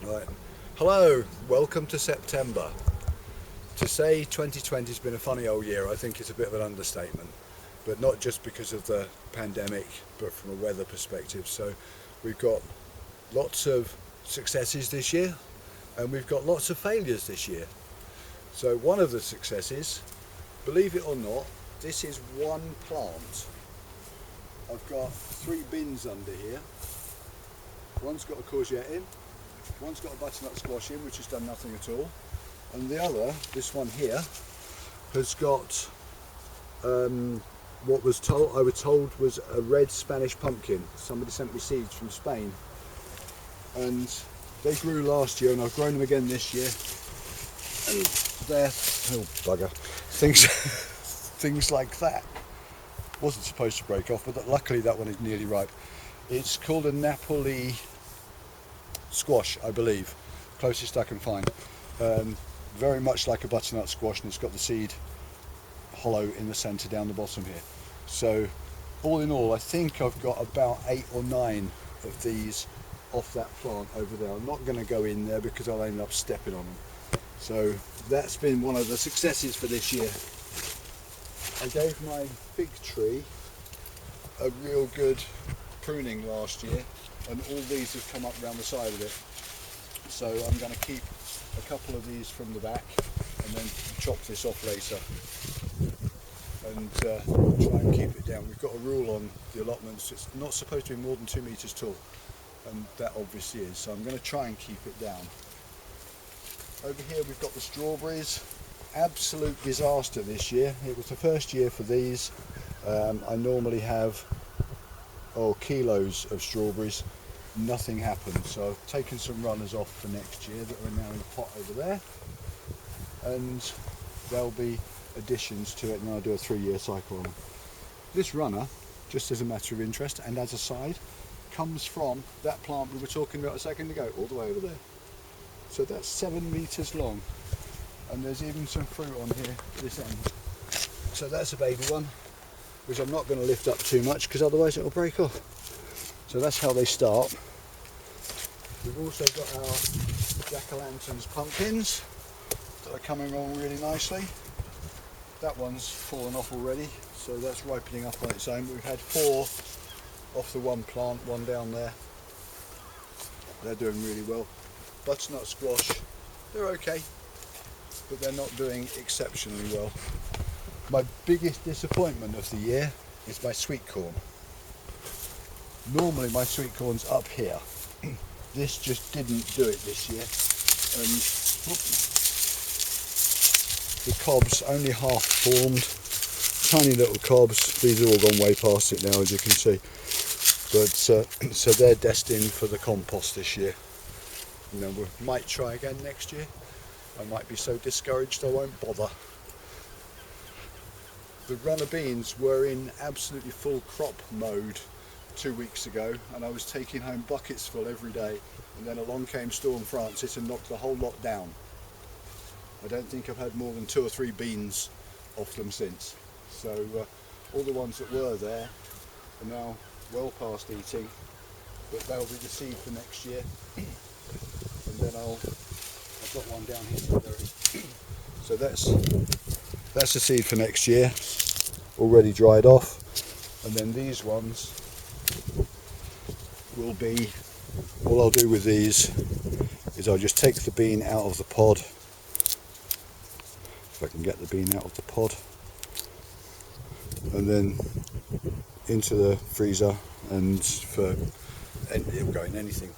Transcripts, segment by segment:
Right. Hello, welcome to September. To say 2020 has been a funny old year, I think it's a bit of an understatement. But not just because of the pandemic, but from a weather perspective. So we've got lots of successes this year, and we've got lots of failures this year. So one of the successes, believe it or not, this is one plant. I've got 3 bins under here. One's got a courgette in, one's got a butternut squash in, which has done nothing at all, and the other, this one here, has got what I was told was a red Spanish pumpkin. Somebody sent me seeds from Spain, and they grew last year, and I've grown them again this year, and they're bugger things like that. Wasn't supposed to break off, but luckily that one is nearly ripe. It's called a Napoli squash, I believe, closest I can find. Very much like a butternut squash, and it's got the seed hollow in the centre down the bottom here. So all in all, I think I've got about 8 or 9 of these off that plant over there. I'm not going to go in there because I'll end up stepping on them. So that's been one of the successes for this year. I gave my fig tree a real good pruning last year, and all these have come up around the side of it. So I'm going to keep a couple of these from the back and then chop this off later, and try and keep it down. We've got a rule on the allotments, it's not supposed to be more than 2 meters tall, and that obviously is, so I'm going to try and keep it down. Over here we've got the strawberries. Absolute disaster this year. It was the first year for these. I normally have kilos of strawberries. Nothing happened, so I've taken some runners off for next year that are now in a pot over there, and there'll be additions to it, and I'll do a 3-year cycle on them. This runner, just as a matter of interest and as a side, comes from that plant we were talking about a second ago, all the way over there. So that's 7 meters long, and there's even some fruit on here this end. So that's a baby one, which I'm not going to lift up too much because otherwise it'll break off. So that's how they start. We've also got our jack-o'-lanterns pumpkins that are coming along really nicely. That one's fallen off already, so that's ripening up on its own. We've had 4 off the one plant, one down there. They're doing really well. Butternut squash, they're okay, but they're not doing exceptionally well. My biggest disappointment of the year is my sweet corn. Normally my sweet corn's up here. This just didn't do it this year, and the cobs only half formed, tiny little cobs. These are all gone way past it now, as you can see, but so they're destined for the compost this year. You know, we might try again next year. I might be so discouraged I won't bother. The runner beans were in absolutely full crop mode 2 weeks ago, and I was taking home buckets full every day, and then along came Storm Francis and knocked the whole lot down. I don't think I've had more than 2 or 3 beans off them since. So all the ones that were there are now well past eating, but they'll be the seed for next year. And then I've got one down here. There it is. So that's the seed for next year, already dried off. And then these ones will be, all I'll do with these is I'll just take the bean out of the pod, if I can get the bean out of the pod, and then into the freezer, and it will go in anything.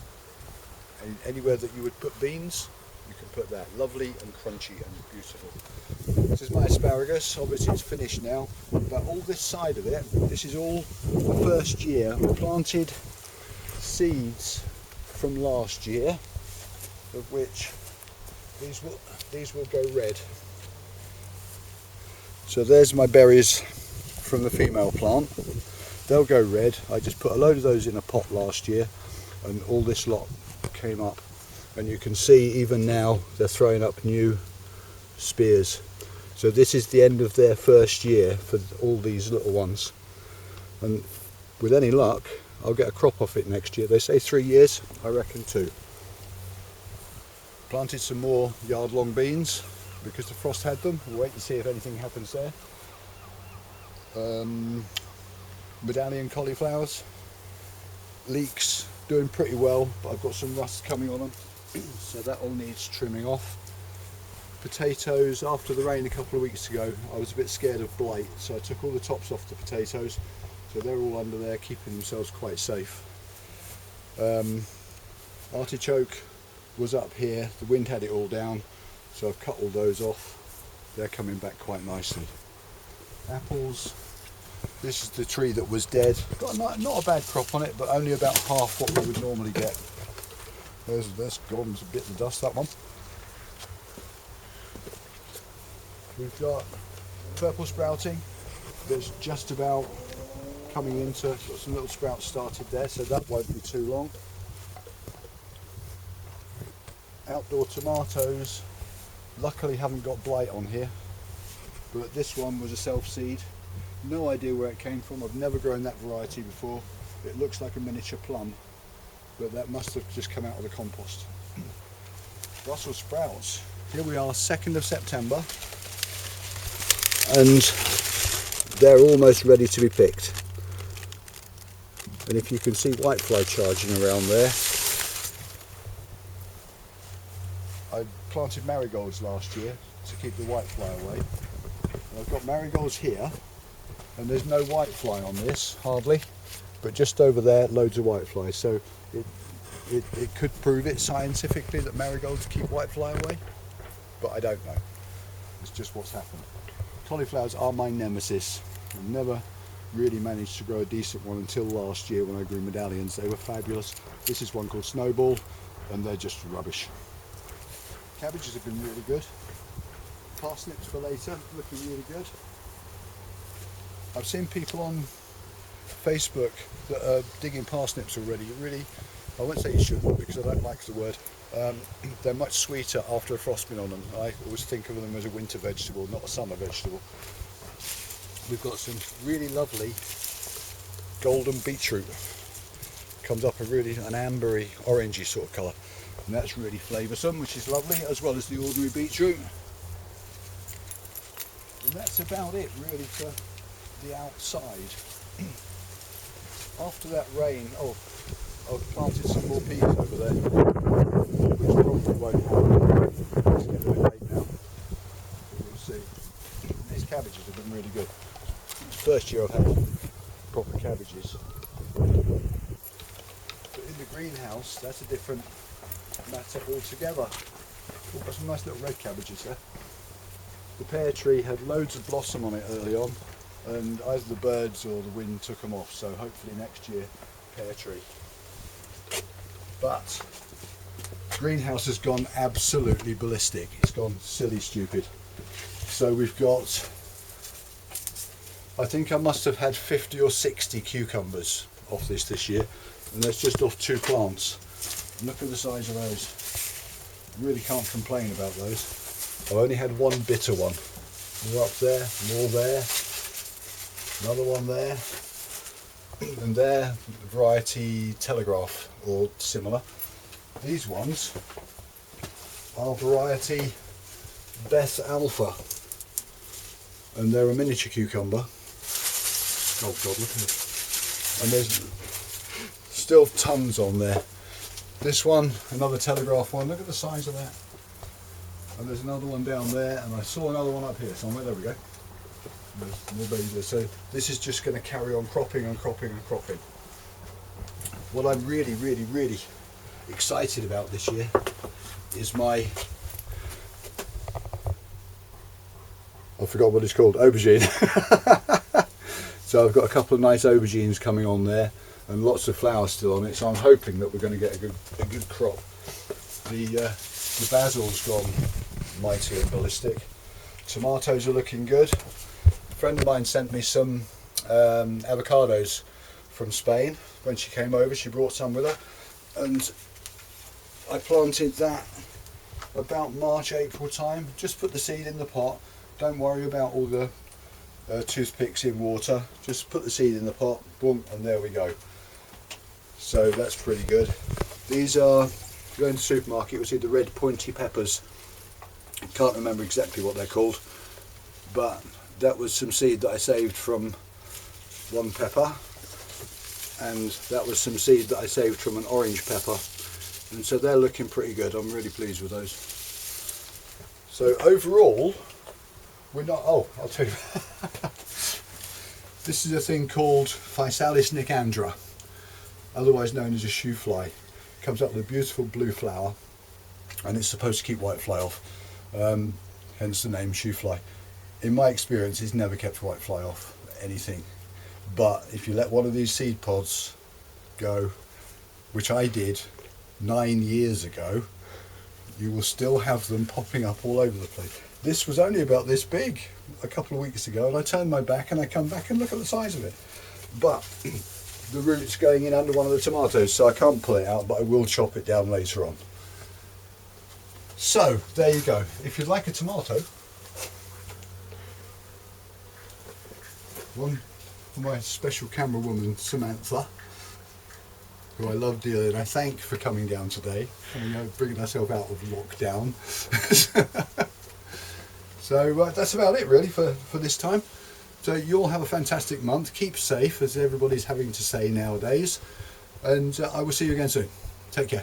Anywhere that you would put beans, you can put that. Lovely and crunchy and beautiful. This is my asparagus. Obviously it's finished now, but all this side of it, this is all the first year. I planted seeds from last year, of which these will go red. So there's my berries from the female plant. They'll go red. I just put a load of those in a pot last year, and all this lot came up, and you can see even now they're throwing up new spears. So this is the end of their first year for all these little ones, and with any luck I'll get a crop off it next year. They say 3 years, I reckon 2. Planted some more yard-long beans because the frost had them. We'll wait to see if anything happens there. Medallion cauliflowers, leeks doing pretty well, but I've got some rust coming on them, so that all needs trimming off. Potatoes, after the rain a couple of weeks ago, I was a bit scared of blight, so I took all the tops off the potatoes, so they're all under there keeping themselves quite safe. Artichoke was up here, the wind had it all down, so I've cut all those off. They're coming back quite nicely. Apples, this is the tree that was dead. Got not a bad crop on it, but only about half what we would normally get. There's gone a bit of dust, that one. We've got purple sprouting that's just about coming into, got some little sprouts started there, so that won't be too long. Outdoor tomatoes, luckily haven't got blight on here, but this one was a self-seed. No idea where it came from, I've never grown that variety before. It looks like a miniature plum, but that must have just come out of the compost. Brussels sprouts, here we are, 2nd of September, and they're almost ready to be picked. And if you can see whitefly charging around there, I planted marigolds last year to keep the whitefly away. And I've got marigolds here, and there's no whitefly on this, hardly, but just over there, loads of whiteflies. So it could prove it scientifically that marigolds keep whitefly away, but I don't know. It's just what's happened. Cauliflowers are my nemesis. I've never really managed to grow a decent one until last year when I grew medallions. They were fabulous. This is one called Snowball, and they're just rubbish. Cabbages have been really good. Parsnips for later, looking really good. I've seen people on Facebook that are digging parsnips already. Really, I won't say you shouldn't because I don't like the word. They're much sweeter after a frost been on them. I always think of them as a winter vegetable, not a summer vegetable. We've got some really lovely golden beetroot. Comes up an ambery, orangey sort of colour, and that's really flavoursome, which is lovely, as well as the ordinary beetroot. And that's about it really for the outside. After that rain, I've planted some more peas over there, which probably won't happen. It's getting a bit late now, but we'll see. These cabbages have been really good. It's the first year I've had proper cabbages. But in the greenhouse, that's a different matter altogether. Oh, got some nice little red cabbages there. The pear tree had loads of blossom on it early on, and either the birds or the wind took them off, so hopefully next year, pear tree. But greenhouse has gone absolutely ballistic. It's gone silly stupid. So we've got, I think I must have had 50 or 60 cucumbers off this year, and that's just off 2 plants. Look at the size of those. Really can't complain about those. I've only had one bitter one. More up there, more there, another one there, and there, variety Telegraph or similar. These ones are variety Beth Alpha, and they're a miniature cucumber. Oh God, look at it. And there's still tons on there. This one, another Telegraph one, look at the size of that. And there's another one down there, and I saw another one up here somewhere. There we go. There's more babies there. So this is just going to carry on cropping and cropping and cropping. What I'm really, really, really excited about this year is my, I forgot what it's called, aubergine. So I've got a couple of nice aubergines coming on there, and lots of flowers still on it. So I'm hoping that we're going to get a good crop. The basil's gone mighty and ballistic. Tomatoes are looking good. A friend of mine sent me some avocados from Spain. When she came over, she brought some with her, and I planted that about March, April time. Just put the seed in the pot. Don't worry about all the toothpicks in water. Just put the seed in the pot, boom, and there we go. So that's pretty good. These are you go into the supermarket, you'll see the red pointy peppers. I can't remember exactly what they're called, but that was some seed that I saved from one pepper, and that was some seed that I saved from an orange pepper, and so they're looking pretty good. I'm really pleased with those. So overall, we're not, oh, I'll tell you. This is a thing called Physalis nicandra, otherwise known as a shoe fly. It comes up with a beautiful blue flower, and it's supposed to keep whitefly off, hence the name shoe fly. In my experience, it's never kept whitefly off anything, but if you let one of these seed pods go, which I did 9 years ago, you will still have them popping up all over the place. This was only about this big a couple of weeks ago, and I turned my back and I come back and look at the size of it. But the root's going in under one of the tomatoes, so I can't pull it out, but I will chop it down later on. So there you go. If you'd like a tomato, one for my special camera woman Samantha, who I love dearly, and I thank for coming down today and bringing herself out of lockdown. So that's about it really for this time. So you all have a fantastic month. Keep safe, as everybody's having to say nowadays, and I will see you again soon. Take care.